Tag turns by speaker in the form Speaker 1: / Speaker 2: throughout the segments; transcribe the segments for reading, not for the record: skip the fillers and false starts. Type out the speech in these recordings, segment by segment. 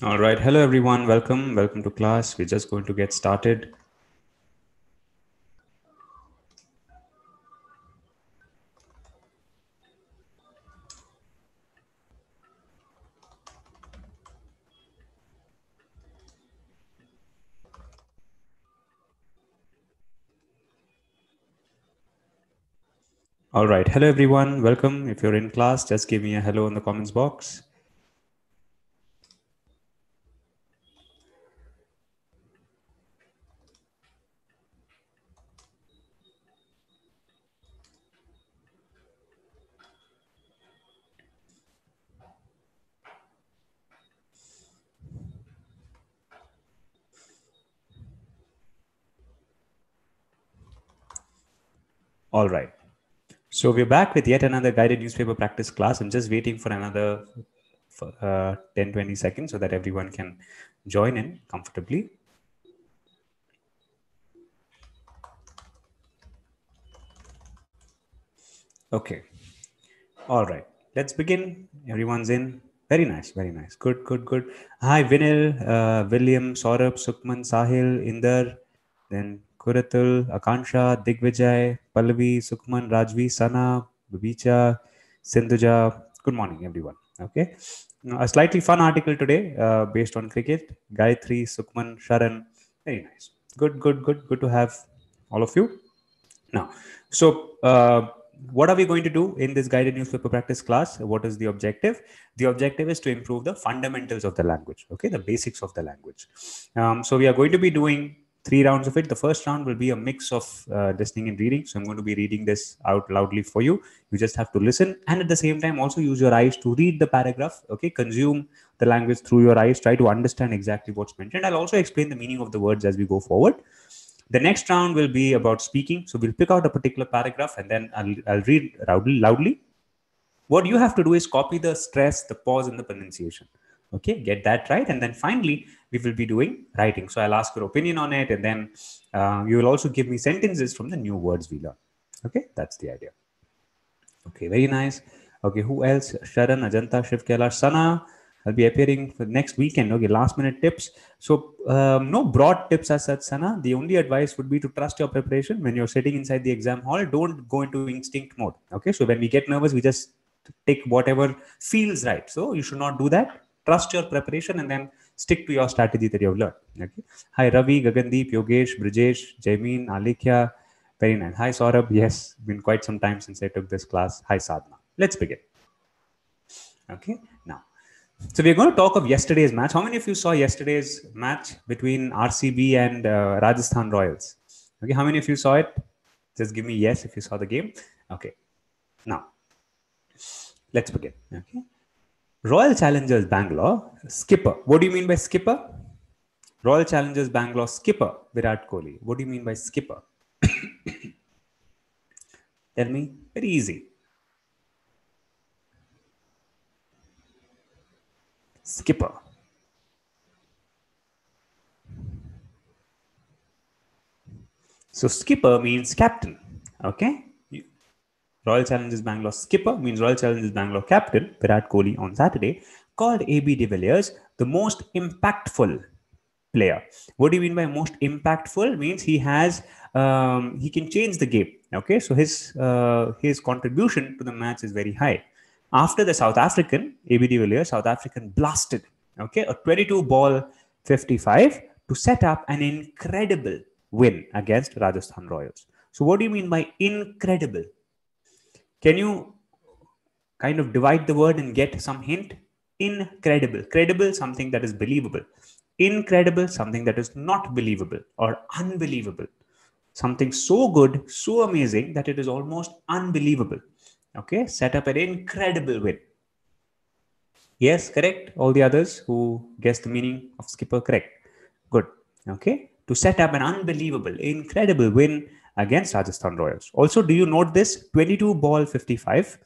Speaker 1: All right. Hello, everyone. Welcome. Welcome to class. We're just going to get started. All right. Hello, everyone. Welcome. If you're in class, just give me a hello in the comments box. All right. So we're back with yet another guided newspaper practice class. I'm just waiting for another 10-20 seconds so that everyone can join in comfortably. Okay. All right. Let's begin. Everyone's in. Very nice. Very nice. Good, good, good. Hi, Vinil, William, Saurabh, Sukman, Sahil, Inder, then Kuratul, Akansha, Digvijay, Pallavi, Sukman, Rajvi, Sana, Babicha, Sindhuja. Good morning, everyone. Okay. Now, a slightly fun article today based on cricket. Gayatri, Sukman, Sharan. Very nice. Good, good, good. Good to have all of you. Now, what are we going to do in this guided newspaper practice class? What is the objective? The objective is to improve the fundamentals of the language, okay, the basics of the language. So we are going to be doing 3 rounds of it. The first round will be a mix of listening and reading. So I'm going to be reading this out loudly for you. You just have to listen and at the same time also use your eyes to read the paragraph, okay, consume the language through your eyes, try to understand exactly what's mentioned. I'll also explain the meaning of the words as we go forward. The next round will be about speaking. So we'll pick out a particular paragraph and then I'll read loudly. What you have to do is copy the stress, the pause, and the pronunciation. Okay, get that right. And then finally, we will be doing writing. So I'll ask your opinion on it. And then you will also give me sentences from the new words we learn. Okay, that's the idea. Okay, very nice. Okay, who else? Sharan, Ajanta, Shiv Kailash, Sana. I'll be appearing for next weekend. Okay, last minute tips. So, no broad tips as such, Sana. The only advice would be to trust your preparation. When you're sitting inside the exam hall, don't go into instinct mode. Okay, so when we get nervous, we just take whatever feels right. So, you should not do that. Trust your preparation and then stick to your strategy that you have learned. Okay. Hi, Ravi, Gagandeep, Yogesh, Brijesh, Jaimeen, Alekhya. Very nice. Hi, Saurabh. Yes, been quite some time since I took this class. Hi, Sadhna. Let's begin. Okay, now. So we're going to talk of yesterday's match. How many of you saw yesterday's match between RCB and Rajasthan Royals? Okay, how many of you saw it? Just give me yes if you saw the game. Okay, now let's begin. Okay, Royal Challengers Bangalore skipper. What do you mean by skipper? Royal Challengers Bangalore skipper Virat Kohli. What do you mean by skipper? Tell me. Very easy. Skipper. So skipper means captain. Okay. Royal Challengers Bangalore skipper means Royal Challengers Bangalore captain Virat Kohli on Saturday called AB de Villiers the most impactful player. What do you mean by most impactful? Means he can change the game. Okay, so his contribution to the match is very high. After the South African AB de Villiers, South African blasted. Okay, a 22 ball 55 to set up an incredible win against Rajasthan Royals. So what do you mean by incredible? Can you kind of divide the word and get some hint? Incredible. Credible, something that is believable. Incredible, something that is not believable or unbelievable. Something so good, so amazing that it is almost unbelievable. Okay, set up an incredible win. Yes, correct. All the others who guessed the meaning of skipper, correct. Good. Okay, to set up an unbelievable, incredible win against Rajasthan Royals. Also, do you note this? 22 ball 55.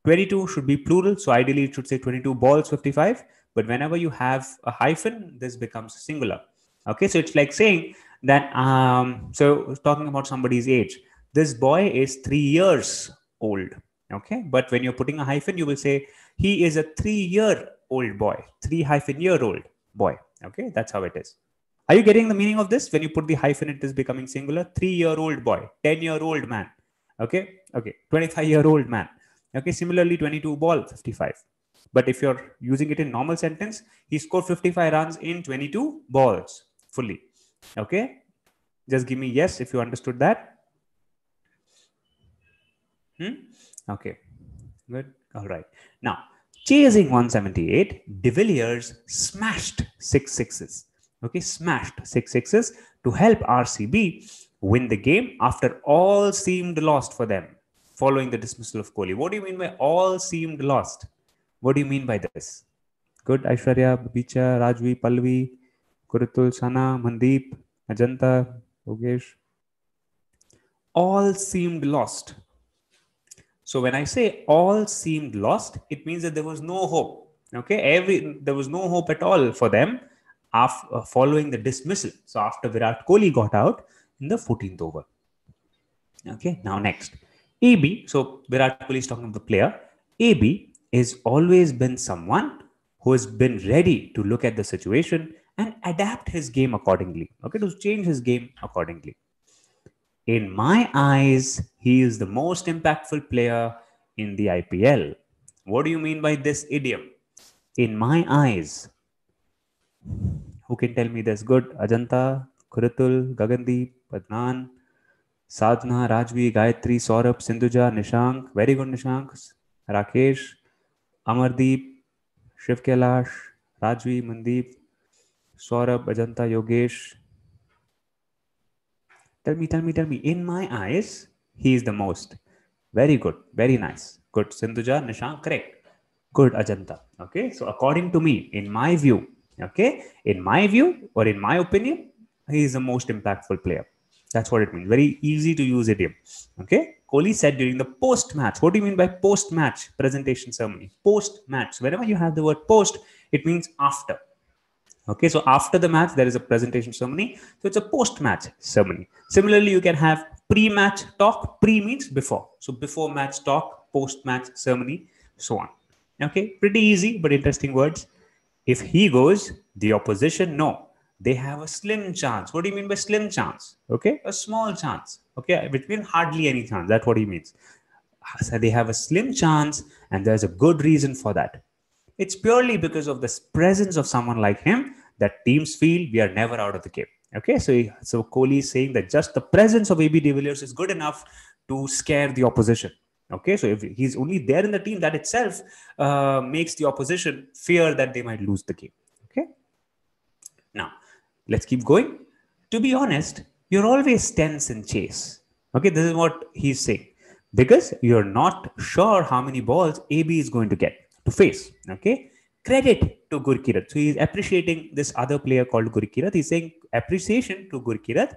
Speaker 1: 22 should be plural, so ideally it should say 22 balls 55. But whenever you have a hyphen, this becomes singular. Okay, so it's like saying that, so talking about somebody's age, this boy is 3 years old. Okay, but when you're putting a hyphen, you will say he is a 3-year-old boy, 3-year-old. boy. Okay, that's how it is. Are you getting the meaning of this? When you put the hyphen, it is becoming singular. 3-year-old boy, 10-year-old man. Okay, 25-year-old man. Okay, similarly, 22 ball, 55. But if you're using it in normal sentence, he scored 55 runs in 22 balls fully. Okay, just give me yes if you understood that. Okay, good. All right. Now, chasing 178, De Villiers smashed 6 sixes. Okay, smashed 6 sixes to help RCB win the game after all seemed lost for them following the dismissal of Kohli. What do you mean by all seemed lost? What do you mean by this? Good, Aishwarya, Babicha, Rajvi, Pallavi, Kurutul, Sana, Mandeep, Ajanta, Yogesh. All seemed lost. So when I say all seemed lost, it means that there was no hope. Okay, there was no hope at all for them after following the dismissal. So after Virat Kohli got out in the 14th over. Okay, now next, AB. So Virat Kohli is talking of the player. AB is always been someone who has been ready to look at the situation and adapt his game accordingly. Okay, to change his game accordingly. In my eyes, he is the most impactful player in the IPL. What do you mean by this idiom? In my eyes. Who can tell me this? Good. Ajanta, Kurutul, Gagandeep, Padnan, Sadhna, Rajvi, Gayatri, Saurabh, Sindhuja, Nishank. Very good, Nishank. Rakesh, Amardeep, Shiv Kailash, Rajvi, Mandeep, Saurabh, Ajanta, Yogesh. Tell me. In my eyes, he is the most. Very good. Very nice. Good. Sindhuja, Nishank, correct. Good, Ajanta. Okay. So according to me, in my view, okay, in my view or in my opinion, he is the most impactful player. That's what it means. Very easy to use idiom. Okay. Kohli said during the post-match. What do you mean by post-match presentation ceremony? Post-match. Whenever you have the word post, it means after. Okay, so after the match, there is a presentation ceremony. So it's a post-match ceremony. Similarly, you can have pre-match talk. Pre means before. So before match talk, post-match ceremony, so on. Okay, pretty easy, but interesting words. If he goes, the opposition, no. They have a slim chance. What do you mean by slim chance? Okay, a small chance. Okay, which means hardly any chance. That's what he means. So they have a slim chance, and there's a good reason for that. It's purely because of the presence of someone like him that teams feel we are never out of the game. Okay, so Kohli is saying that just the presence of AB de Villiers is good enough to scare the opposition. Okay, so if he's only there in the team, that itself makes the opposition fear that they might lose the game. Okay, now let's keep going. To be honest, you're always tense in chase. Okay, this is what he's saying because you're not sure how many balls AB is going to get to face. Okay, credit to Gurkirat. So he's appreciating this other player called Gurkirat. He's saying appreciation to Gurkirat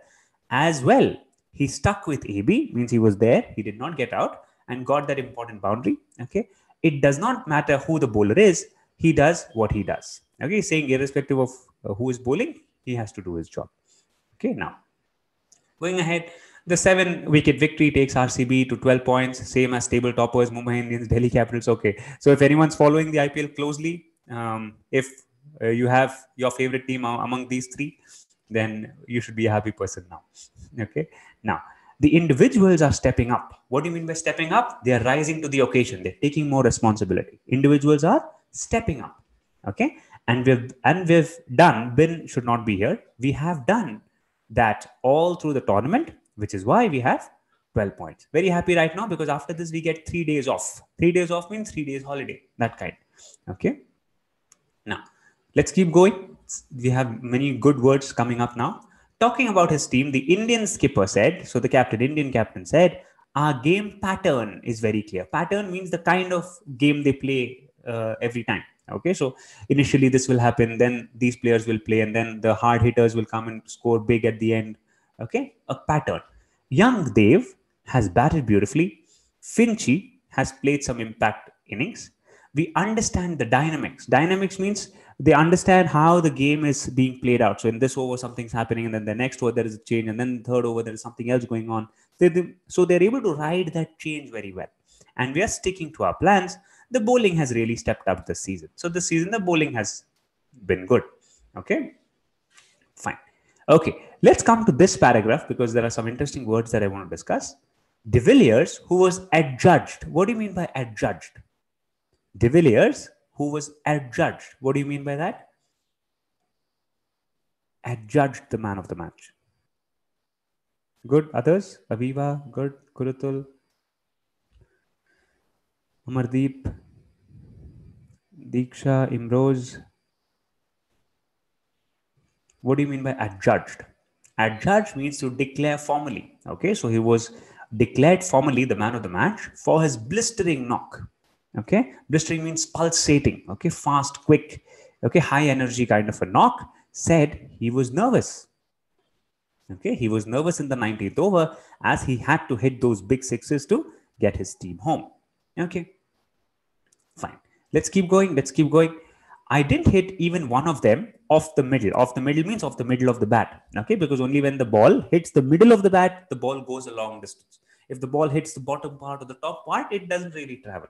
Speaker 1: as well. He stuck with AB, means he was there, he did not get out and got that important boundary. Okay, it does not matter who the bowler is, he does what he does. Okay, he's saying irrespective of who is bowling, he has to do his job. Okay, now going ahead, the 7-wicket victory takes RCB to 12 points, same as table toppers Mumbai Indians, Delhi Capitals. Okay, so if anyone's following the IPL closely, if you have your favorite team among these three, then you should be a happy person now. Okay, now the individuals are stepping up. What do you mean by stepping up? They are rising to the occasion. They're taking more responsibility. Individuals are stepping up. Okay, and we've done. Bin should not be here. We have done that all through the tournament, which is why we have 12 points. Very happy right now because after this we get 3 days off. 3 days off means 3 days holiday, that kind. Okay, now let's keep going. We have many good words coming up now. Talking about his team, the Indian skipper said, so the Indian captain said, our game pattern is very clear. Pattern means the kind of game they play every time. Okay, so initially this will happen, then these players will play, and then the hard hitters will come and score big at the end. Okay, a pattern. Young Dev has batted beautifully. Finchie has played some impact innings. We understand the dynamics. Dynamics means they understand how the game is being played out. So in this over, something's happening, and then the next over there is a change, and then the third over there is something else going on. So they're able to ride that change very well. And we are sticking to our plans. The bowling has really stepped up this season. So this season, the bowling has been good. Okay, fine. Okay, let's come to this paragraph because there are some interesting words that I want to discuss. De Villiers, who was adjudged. What do you mean by adjudged? De Villiers, who was adjudged. What do you mean by that? Adjudged the man of the match. Good. Others? Aviva, good. Kurutul, Amardeep, Diksha, Imroz. What do you mean by adjudged? Adjudged means to declare formally. Okay, so he was declared formally the man of the match for his blistering knock. Okay, blistering means pulsating. Okay, fast, quick. Okay, high energy kind of a knock. Said he was nervous. Okay, he was nervous in the 19th over as he had to hit those big sixes to get his team home. Okay, fine. Let's keep going. Let's keep going. I didn't hit even one of them off the middle. Off the middle means off the middle of the bat. Okay, because only when the ball hits the middle of the bat, the ball goes a long distance. If the ball hits the bottom part or the top part, it doesn't really travel.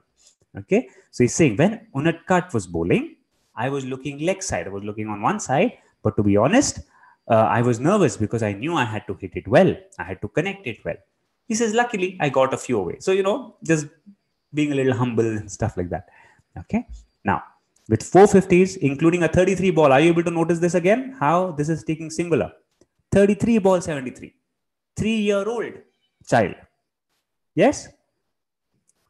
Speaker 1: Okay, so he's saying when Unadkat was bowling, I was looking leg side. I was looking on one side, but to be honest, I was nervous because I knew I had to hit it well. I had to connect it well. He says, luckily, I got a few away. So, just being a little humble and stuff like that. Okay. Now, with 450s, including a 33 ball, are you able to notice this again? How this is taking singular. 33 ball 73. 3-year-old child. Yes?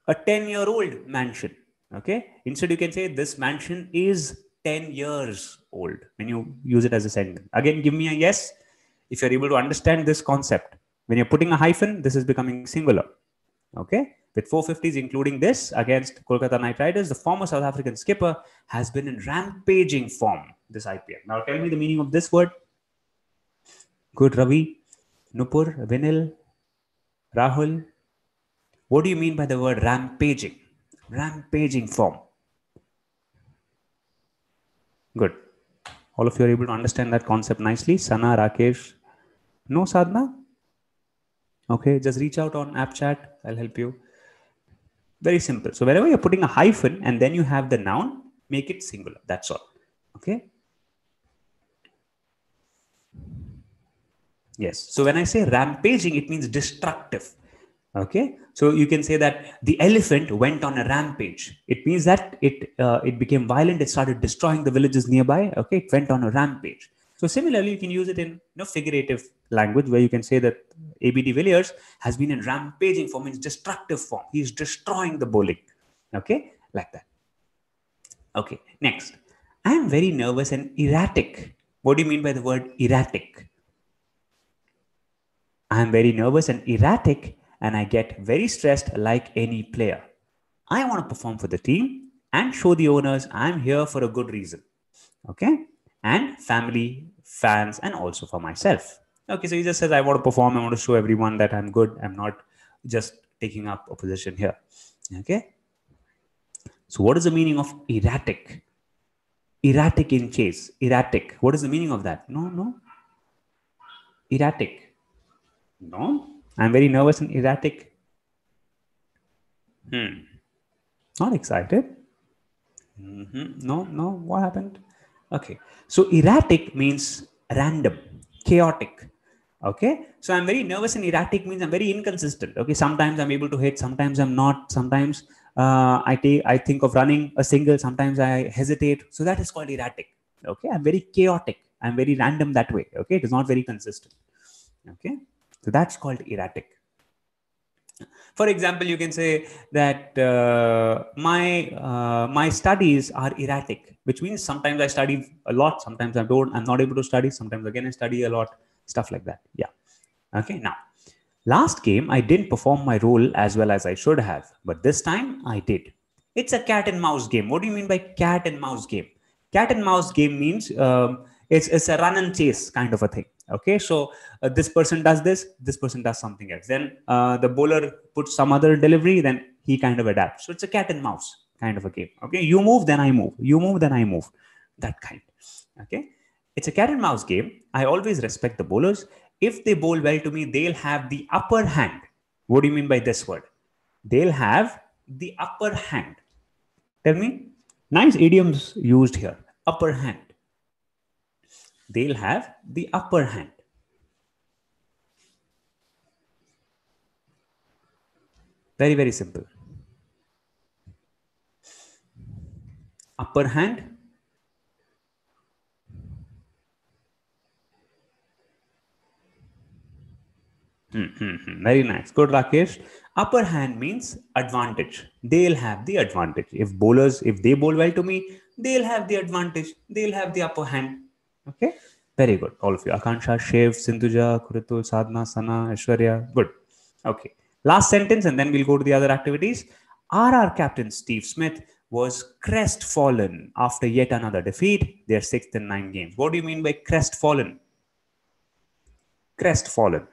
Speaker 1: A 10-year-old mansion. Okay. Instead, you can say this mansion is 10 years old when you use it as a sentence. Again, give me a yes if you're able to understand this concept. When you're putting a hyphen, this is becoming singular. Okay. With 450s, including this against Kolkata Knight Riders, the former South African skipper has been in rampaging form this IPL. Now, tell me the meaning of this word. Good, Ravi, Nupur, Vinil, Rahul. What do you mean by the word rampaging? Rampaging form. Good. All of you are able to understand that concept nicely. Sana, Rakesh. No, Sadhna? Okay, just reach out on app chat. I'll help you. Very simple. So wherever you're putting a hyphen and then you have the noun, make it singular. That's all. Okay. Yes. So when I say rampaging, it means destructive. Okay. So you can say that the elephant went on a rampage. It means that it became violent. It started destroying the villages nearby. Okay. It went on a rampage. So similarly, you can use it in figurative language where you can say that AB de Villiers has been in rampaging form, means destructive form. He's destroying the bowling. Okay. Like that. Okay. Next. I am very nervous and erratic. What do you mean by the word erratic? I am very nervous and erratic and I get very stressed like any player. I want to perform for the team and show the owners I'm here for a good reason. Okay. And family, fans, and also for myself. Okay. So he just says, I want to perform. I want to show everyone that I'm good. I'm not just taking up a position here. Okay. So what is the meaning of erratic? Erratic in chase. Erratic. What is the meaning of that? No. Erratic. No. I'm very nervous and erratic. Not excited. No. What happened? Okay. So erratic means random, chaotic. Okay. So I'm very nervous and erratic means I'm very inconsistent. Okay. Sometimes I'm able to hit, sometimes I'm not. Sometimes I think of running a single. Sometimes I hesitate. So that is called erratic. Okay. I'm very chaotic. I'm very random that way. Okay. It is not very consistent. Okay. So that's called erratic. For example, you can say that my studies are erratic, which means sometimes I study a lot, sometimes I don't. I'm not able to study. Sometimes again I study a lot. Stuff like that. Yeah. Okay. Now, last game I didn't perform my role as well as I should have, but this time I did. It's a cat and mouse game. What do you mean by cat and mouse game? Cat and mouse game means it's a run and chase kind of a thing. Okay, so this person does this person does something else. Then the bowler puts some other delivery, then he kind of adapts. So it's a cat and mouse kind of a game. Okay, you move, then I move. You move, then I move. That kind. Okay, it's a cat and mouse game. I always respect the bowlers. If they bowl well to me, they'll have the upper hand. What do you mean by this word? They'll have the upper hand. Tell me. Nice idioms used here. Upper hand. They'll have the upper hand. Very, very simple. Upper hand. Very nice. Good, Rakesh. Upper hand means advantage. They'll have the advantage. If bowlers, if they bowl well to me, they'll have the advantage. They'll have the upper hand. Okay. Very good. All of you. Akansha, Shiv, Sindhuja, Kuritul, Sadhna, Sana, Aishwarya. Good. Okay. Last sentence, and then we'll go to the other activities. RR captain Steve Smith was crestfallen after yet another defeat, their sixth in 9 games. What do you mean by crestfallen? Crestfallen.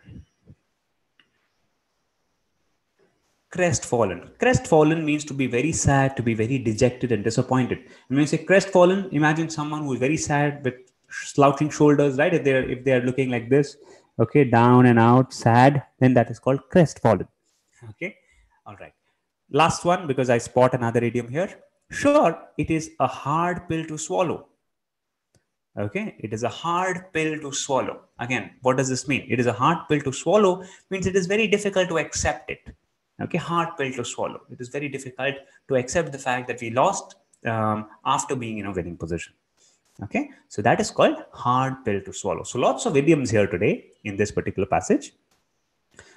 Speaker 1: Crestfallen. Crestfallen means to be very sad, to be very dejected and disappointed. And when you say crestfallen, imagine someone who is very sad with slouching shoulders, right? If they are looking like this, okay, down and out, sad, then that is called crestfallen. Okay, all right. Last one, because I spot another idiom here. Sure, it is a hard pill to swallow. Okay, it is a hard pill to swallow. Again, what does this mean? It is a hard pill to swallow means it is very difficult to accept it. Okay, hard pill to swallow. It is very difficult to accept the fact that we lost after being in a winning position. Okay, so that is called hard pill to swallow. So lots of idioms here today in this particular passage.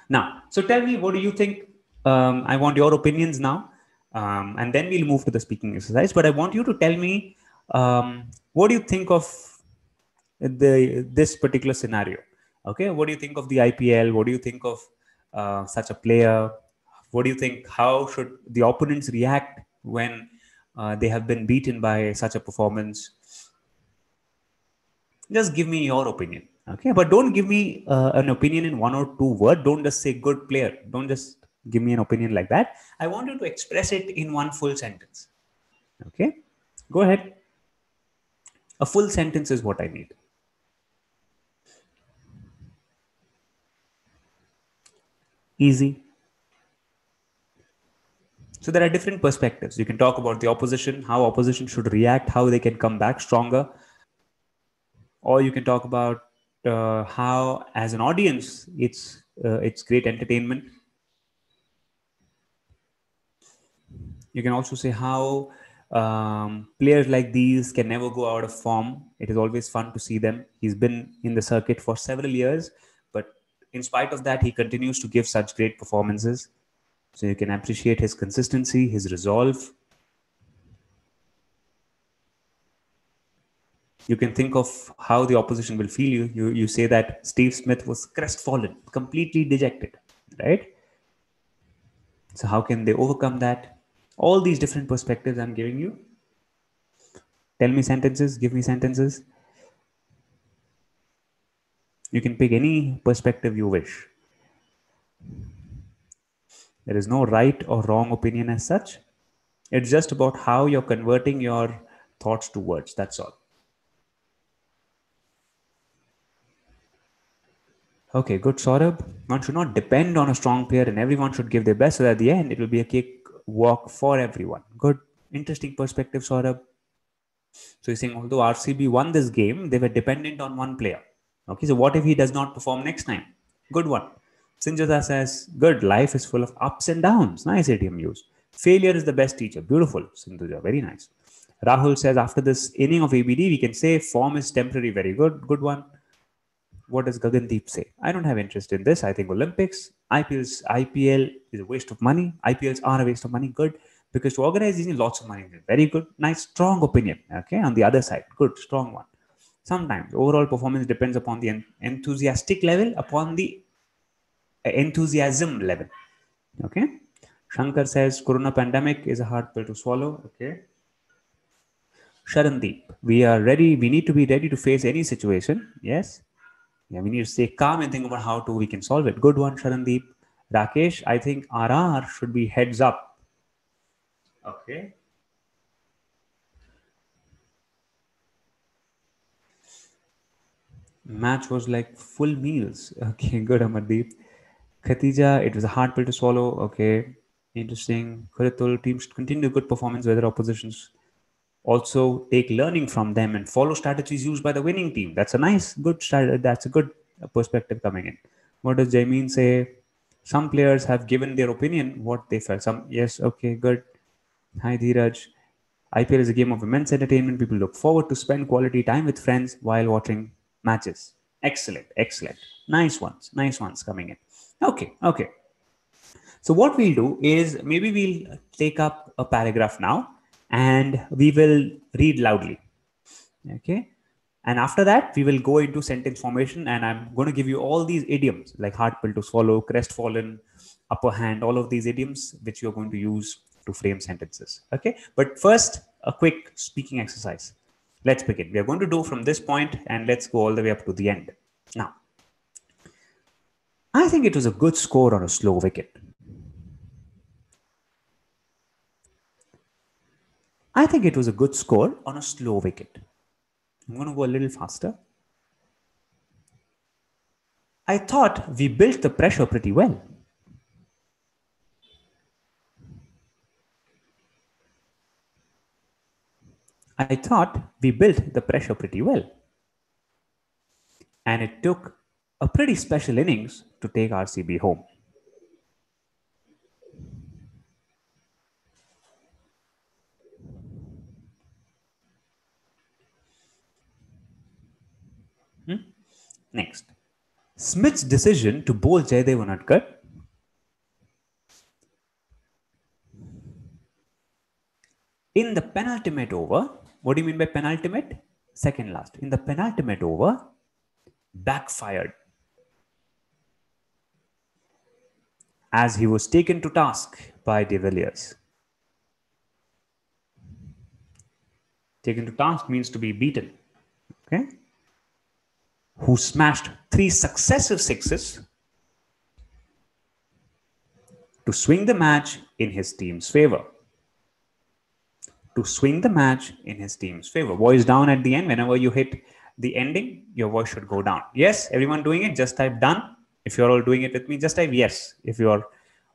Speaker 1: Now, so tell me, what do you think? I want your opinions now, and then we'll move to the speaking exercise. But I want you to tell me, what do you think of this particular scenario? Okay, what do you think of the IPL? What do you think of such a player? What do you think? How should the opponents react when they have been beaten by such a performance? Just give me your opinion. Okay, but don't give me an opinion in 1 or 2 words. Don't just say good player. Don't just give me an opinion like that. I want you to express it in one full sentence. Okay, go ahead. A full sentence is what I need. Easy. So there are different perspectives. You can talk about the opposition, how opposition should react, how they can come back stronger, or you can talk about how, as an audience, it's great entertainment. You can also say how players like these can never go out of form. It is always fun to see them. He's been in the circuit for several years, but in spite of that, he continues to give such great performances. So you can appreciate his consistency, his resolve. You can think of how the opposition will feel you. You say that Steve Smith was crestfallen, completely dejected, right? So how can they overcome that? All these different perspectives I'm giving you. Tell me sentences, give me sentences. You can pick any perspective you wish. There is no right or wrong opinion as such. It's just about how you're converting your thoughts to words. That's all. Okay, good, Saurabh. One should not depend on a strong player and everyone should give their best so that at the end it will be a cake walk for everyone. Good, interesting perspective, Saurabh. So you're saying although RCB won this game, they were dependent on one player. Okay, so what if he does not perform next time? Good one. Sinjata says, good, life is full of ups and downs. Nice idiom use. Failure is the best teacher. Beautiful, Sindhuja. Very nice. Rahul says, after this inning of ABD, we can say form is temporary. Very good. Good one. What does Gagandeep say? I don't have interest in this. I think Olympics, IPL is a waste of money. IPLs are a waste of money. Good. Because to organize these need lots of money. Very good. Nice, strong opinion. Okay. On the other side, good, strong one. Sometimes overall performance depends upon the enthusiastic level, upon the enthusiasm level. Okay. Shankar says Corona pandemic is a hard pill to swallow. Okay. Sharandeep, we are ready. We need to be ready to face any situation. Yes. Yeah, we need to stay calm and think about how we can solve it. Good one, Sharandeep. Rakesh, I think RR should be heads up. Okay. Match was like full meals. Okay, good, Amardeep. Khatija, it was a hard pill to swallow. Okay, interesting. Kuritul, teams continue good performance whether oppositions. Also take learning from them and follow strategies used by the winning team. That's a nice, good strategy. That's a good perspective coming in. What does Jaimeen say? Some players have given their opinion, what they felt. Some, yes, okay, good. Hi, Dheeraj. IPL is a game of immense entertainment. People look forward to spend quality time with friends while watching matches. Excellent, excellent. Nice ones coming in. Okay, okay. So what we'll do is maybe we'll take up a paragraph now and we will read loudly. Okay. And after that, we will go into sentence formation and I'm going to give you all these idioms like hard pill to swallow, crestfallen, upper hand, all of these idioms which you're going to use to frame sentences. Okay. But first, a quick speaking exercise. Let's begin. We are going to do from this point and let's go all the way up to the end. Now, I think it was a good score on a slow wicket. I think it was a good score on a slow wicket. I'm going to go a little faster. I thought we built the pressure pretty well. I thought we built the pressure pretty well. And it took a pretty special innings to take RCB home. Next, Smith's decision to bowl Jaydev Unadkat in the penultimate over. What do you mean by penultimate? Second last. In the penultimate over, backfired as he was taken to task by De Villiers. Taken to task means to be beaten. Okay? Who smashed 3 successive sixes to swing the match in his team's favor. To swing the match in his team's favor. Voice down at the end. Whenever you hit the ending, your voice should go down. Yes, everyone doing it, just type done. If you're all doing it with me, just type yes. If you're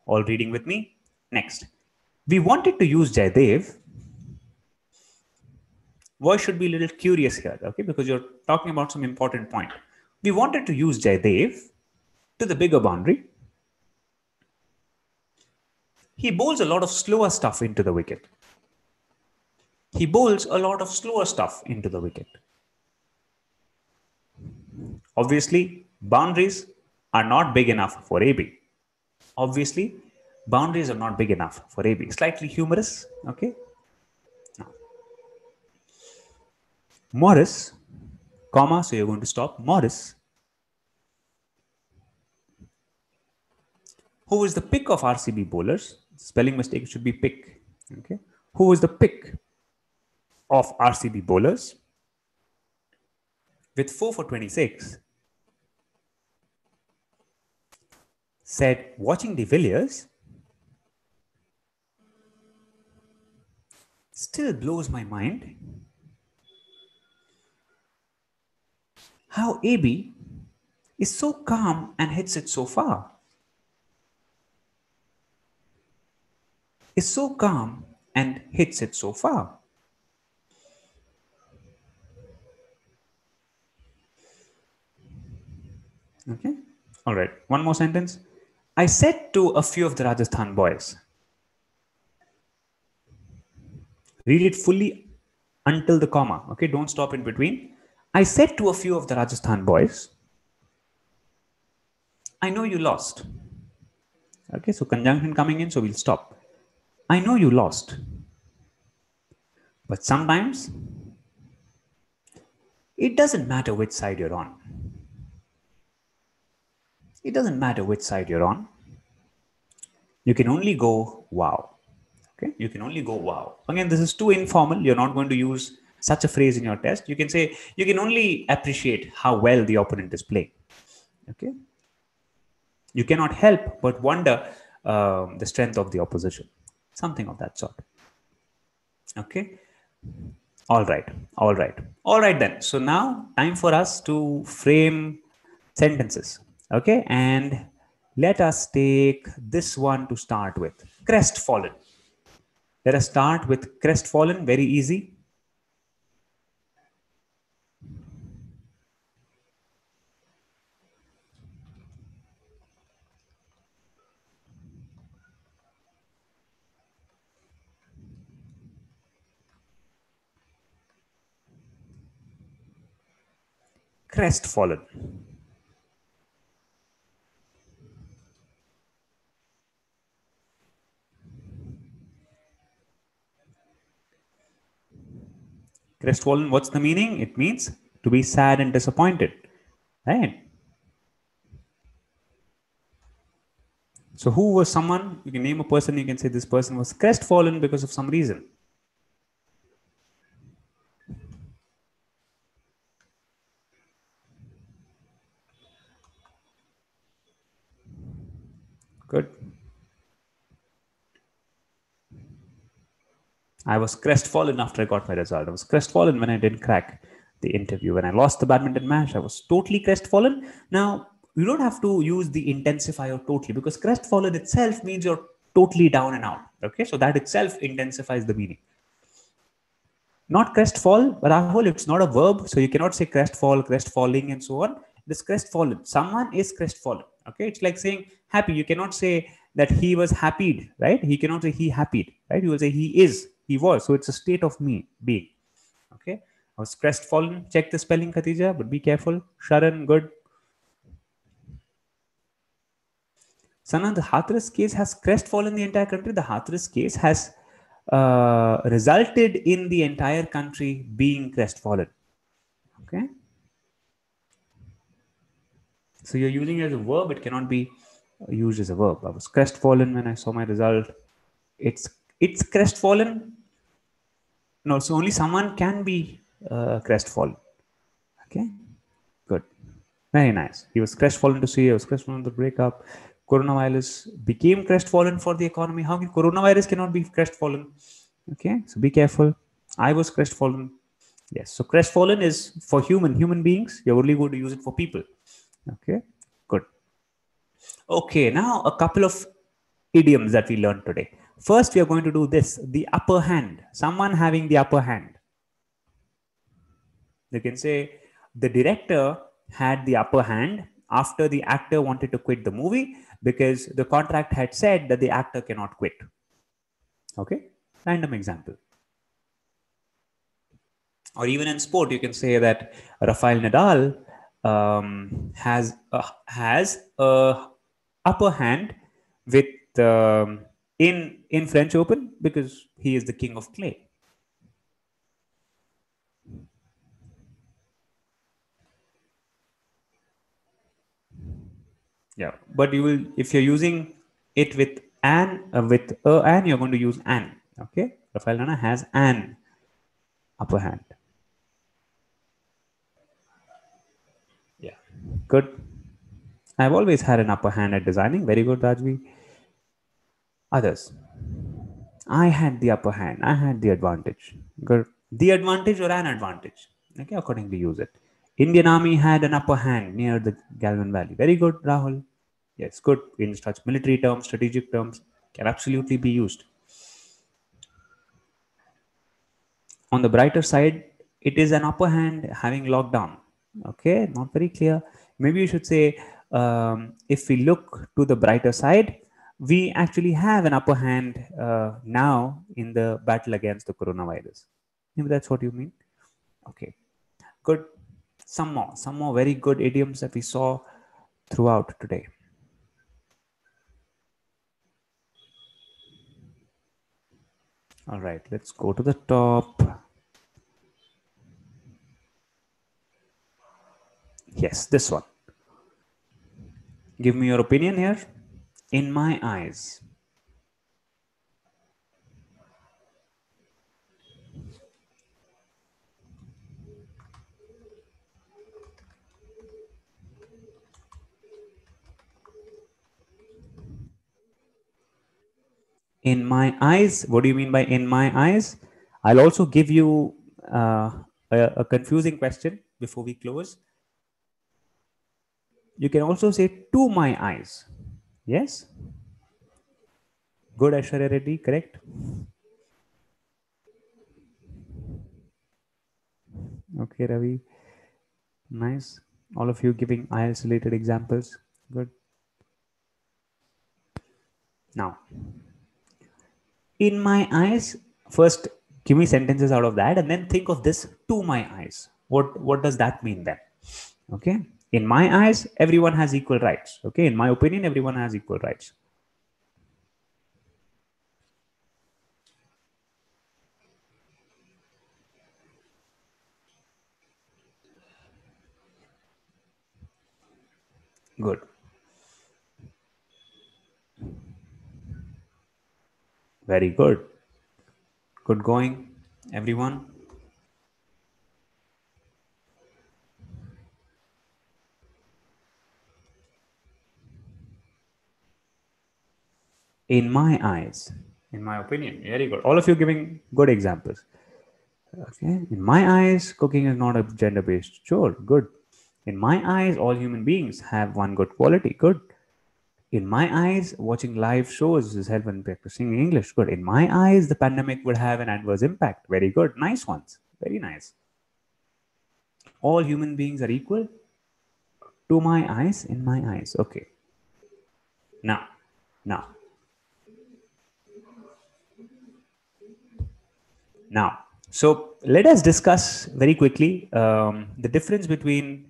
Speaker 1: all reading with me. Next. We wanted to use Jaydev. Voice should be a little curious here, okay, because you're talking about some important point. We wanted to use Jaydev to the bigger boundary. He bowls a lot of slower stuff into the wicket. He bowls a lot of slower stuff into the wicket. Obviously, boundaries are not big enough for AB. Obviously, boundaries are not big enough for AB. Slightly humorous, okay? Now, Morris, comma, so you're going to stop. Morris, who was the pick of RCB bowlers? Spelling mistake should be pick, okay? Who was the pick of RCB bowlers with 4 for 26, said watching De Villiers still blows my mind how AB is so calm and hits it so far. Is so calm and hits it so far. Okay. All right. One more sentence. I said to a few of the Rajasthan boys, read it fully until the comma. Okay. Don't stop in between. I said to a few of the Rajasthan boys, I know you lost. Okay. So conjunction coming in. So we'll stop. I know you lost. But sometimes it doesn't matter which side you're on. It doesn't matter which side you're on. You can only go wow. Okay, you can only go wow. Again, this is too informal. You're not going to use such a phrase in your test. You can say you can only appreciate how well the opponent is playing. Okay, you cannot help but wonder the strength of the opposition, something of that sort. Okay. All right. All right. All right then. So now time for us to frame sentences. Okay. And let us take this one to start with. Crestfallen. Let us start with crestfallen. Very easy. crestfallen? Crestfallen, what's the meaning? It means to be sad and disappointed, right? So who was someone? You can name a person, you can say this person was crestfallen because of some reason. Good. I was crestfallen after I got my result. I was crestfallen when I didn't crack the interview. When I lost the badminton match, I was totally crestfallen. Now, you don't have to use the intensifier totally, because crestfallen itself means you're totally down and out. Okay, so that itself intensifies the meaning. Not crestfall, but Rahul, it's not a verb, so you cannot say crestfall, crestfalling, and so on. This crestfallen. Someone is crestfallen. Okay, it's like saying happy. You cannot say that he was happy, right? He cannot say he happy, right? You will say he is, he was. So it's a state of me being. Okay, I was crestfallen. Check the spelling, Khatija, but be careful. Sharan, good. Sana, the Hathras case has crestfallen the entire country. The Hathras case has resulted in the entire country being crestfallen. Okay. So you're using it as a verb, it cannot be used as a verb. I was crestfallen when I saw my result. It's crestfallen. No, so only someone can be crestfallen. Okay, good. Very nice. He was crestfallen to see, I was crestfallen to the breakup. Coronavirus became crestfallen for the economy. How can coronavirus cannot be crestfallen? Okay, so be careful. I was crestfallen. Yes, so crestfallen is for human beings. You're only going to use it for people. Okay, good. Okay, now a couple of idioms that we learned today. First, we are going to do this, the upper hand. Someone having the upper hand. You can say the director had the upper hand after the actor wanted to quit the movie because the contract had said that the actor cannot quit. Okay, random example. Or even in sport, you can say that Rafael Nadal has a upper hand with in French Open because he is the king of clay. Yeah, but you will if you're using it with an you're going to use an. Okay, Rafael Nadal has an upper hand. Yeah, good. I've always had an upper hand at designing. Very good, Rajvi. Others. I had the upper hand. I had the advantage. Good. The advantage or an advantage. Okay, accordingly use it. Indian Army had an upper hand near the Galvan Valley. Very good, Rahul. Yes, good. In such military terms, strategic terms, can absolutely be used. On the brighter side, it is an upper hand having lockdown. Okay, not very clear. Maybe you should say, if we look to the brighter side, we actually have an upper hand now in the battle against the coronavirus. Maybe that's what you mean. Okay, good. Some more very good idioms that we saw throughout today. All right, let's go to the top. Yes, this one. Give me your opinion here. In my eyes. In my eyes, what do you mean by in my eyes? I'll also give you a confusing question before we close. You can also say to my eyes. Yes? Good, Aishwarya Reddy, correct? Okay, Ravi. Nice. All of you giving IELTS related examples. Good. Now, in my eyes, first give me sentences out of that and then think of this to my eyes. What does that mean then? Okay. In my eyes, everyone has equal rights. Okay. In my opinion, everyone has equal rights. Good. Very good. Good going, everyone. In my eyes, in my opinion, very good. All of you giving good examples. Okay. In my eyes, cooking is not a gender based chore. Good. In my eyes, all human beings have one good quality. Good. In my eyes, watching live shows is helpful in practicing English. Good. In my eyes, the pandemic would have an adverse impact. Very good. Nice ones. Very nice. All human beings are equal to my eyes, in my eyes. Okay. Now, now, now. So let us discuss very quickly the difference between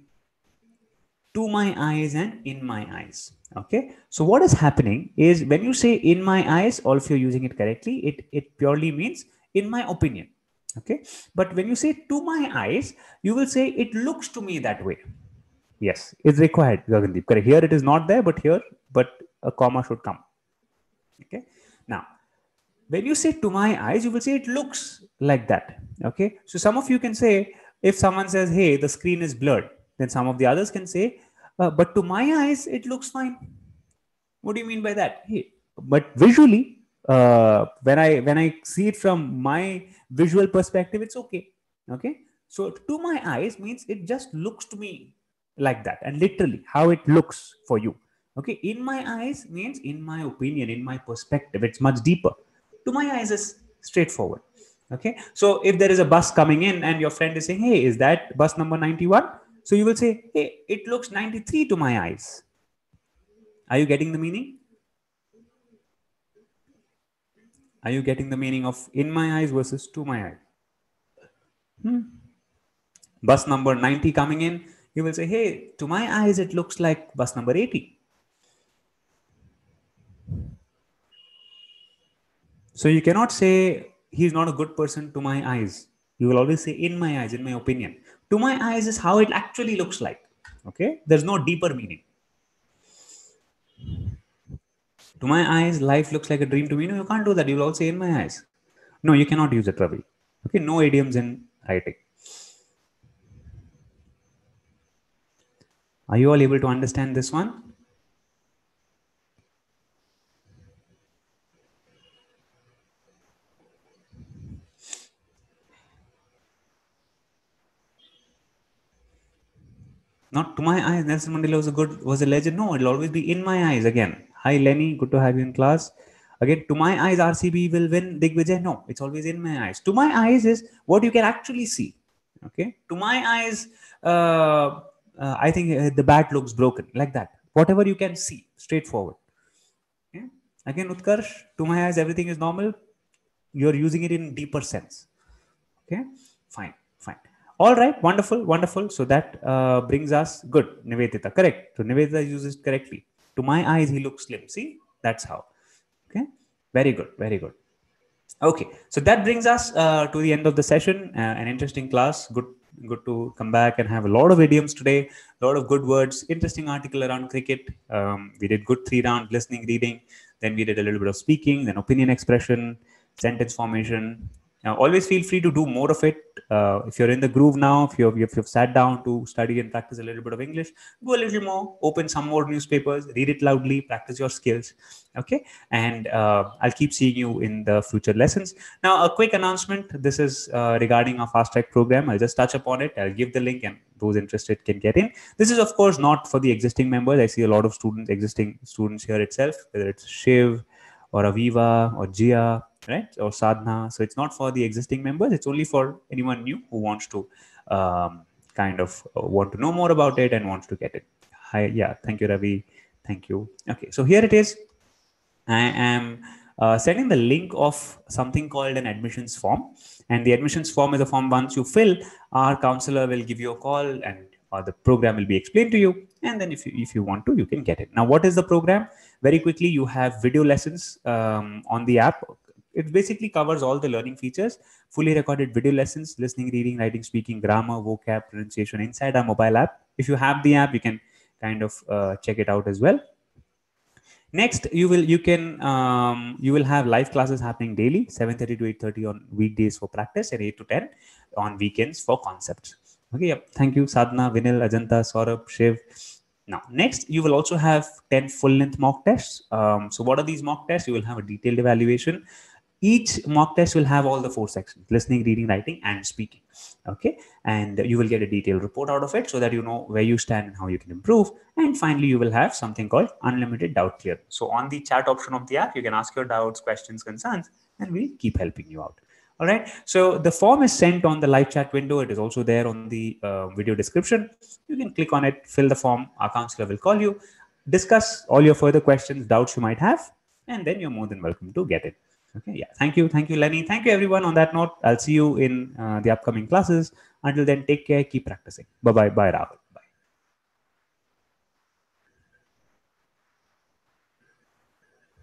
Speaker 1: to my eyes and in my eyes. Okay. So what is happening is when you say in my eyes, all of you are using it correctly, it purely means in my opinion. Okay. But when you say to my eyes, you will say it looks to me that way. Yes, it's required, Gagandeep. Correct. Here it is not there, but a comma should come. Okay. Now, when you say to my eyes, you will say it looks like that. Okay. So some of you can say, if someone says, hey, the screen is blurred, then some of the others can say, but to my eyes, it looks fine. What do you mean by that? Hey, but visually, when I see it from my visual perspective, it's okay. Okay. So to my eyes means it just looks to me like that, and literally how it looks for you. Okay. In my eyes means in my opinion, in my perspective, it's much deeper. To my eyes is straightforward. Okay. So if there is a bus coming in and your friend is saying, hey, is that bus number 91? So you will say, hey, it looks 93 to my eyes. Are you getting the meaning? Are you getting the meaning of in my eyes versus to my eyes? Bus number 90 coming in, you will say, hey, to my eyes, it looks like bus number 80. So you cannot say he's not a good person to my eyes. You will always say in my eyes, in my opinion. To my eyes is how it actually looks like. Okay. There's no deeper meaning. To my eyes, life looks like a dream to me. No, you can't do that. You'll all say in my eyes. No, you cannot use it, Ravi. Okay. No idioms in writing. Are you all able to understand this one? Not to my eyes. Nelson Mandela was a legend. No, it'll always be in my eyes again. Hi Lenny, good to have you in class. Again, to my eyes, RCB will win Digvijay. No, it's always in my eyes. To my eyes is what you can actually see. Okay. To my eyes, I think the bat looks broken like that. Whatever you can see, straightforward. Okay? Again, Utkarsh, to my eyes, everything is normal. You're using it in deeper sense. Okay, fine, fine. All right, wonderful, wonderful. So that brings us good. Nivedita, correct. So Nivedita uses it correctly. To my eyes, he looks slim. See, that's how. Okay, very good, very good. Okay, so that brings us to the end of the session. An interesting class. Good to come back and have a lot of idioms today. A lot of good words. Interesting article around cricket. We did good 3 round listening, reading. Then we did a little bit of speaking, then opinion expression, sentence formation. Now, always feel free to do more of it. If you're in the groove now, if you've sat down to study and practice a little bit of English, do a little more. Open some more newspapers, read it loudly, practice your skills. Okay, and I'll keep seeing you in the future lessons. Now, a quick announcement. This is regarding our fast track program. I'll just touch upon it. I'll give the link, and those interested can get in. This is, of course, not for the existing members. I see a lot of existing students here itself, whether it's Shiv or Aviva or Jia, right, or Sadhna. So it's not for the existing members. It's only for anyone new who wants to kind of want to know more about it and wants to get it. Hi, yeah, thank you, Ravi. Thank you. Okay, so here it is. I am sending the link of something called an admissions form. And the admissions form is a form once you fill, our counselor will give you a call and or the program will be explained to you, and then if you want to, you can get it. Now, what is the program? Very quickly, you have video lessons on the app. It basically covers all the learning features, fully recorded video lessons, listening, reading, writing, speaking, grammar, vocab, pronunciation inside our mobile app. If you have the app, you can kind of check it out as well. Next, you will have live classes happening daily, 7:30 to 8:30 on weekdays for practice, and 8 to 10 on weekends for concepts. Okay, yep. Thank you, Sadhna, Vinil, Ajanta, Saurabh, Shiv. Now, next, you will also have 10 full-length mock tests. So what are these mock tests? You will have a detailed evaluation. Each mock test will have all the 4 sections: listening, reading, writing, and speaking. Okay, and you will get a detailed report out of it so that you know where you stand and how you can improve. And finally, you will have something called unlimited doubt clear. So on the chat option of the app, you can ask your doubts, questions, concerns, and we'll keep helping you out. All right, so the form is sent on the live chat window. It is also there on the video description. You can click on it, fill the form. Our counselor will call you, discuss all your further questions, doubts you might have, and then you're more than welcome to get it. Okay, yeah. Thank you, Lenny. Thank you, everyone. On that note, I'll see you in the upcoming classes. Until then, take care, keep practicing. Bye bye, Rahul.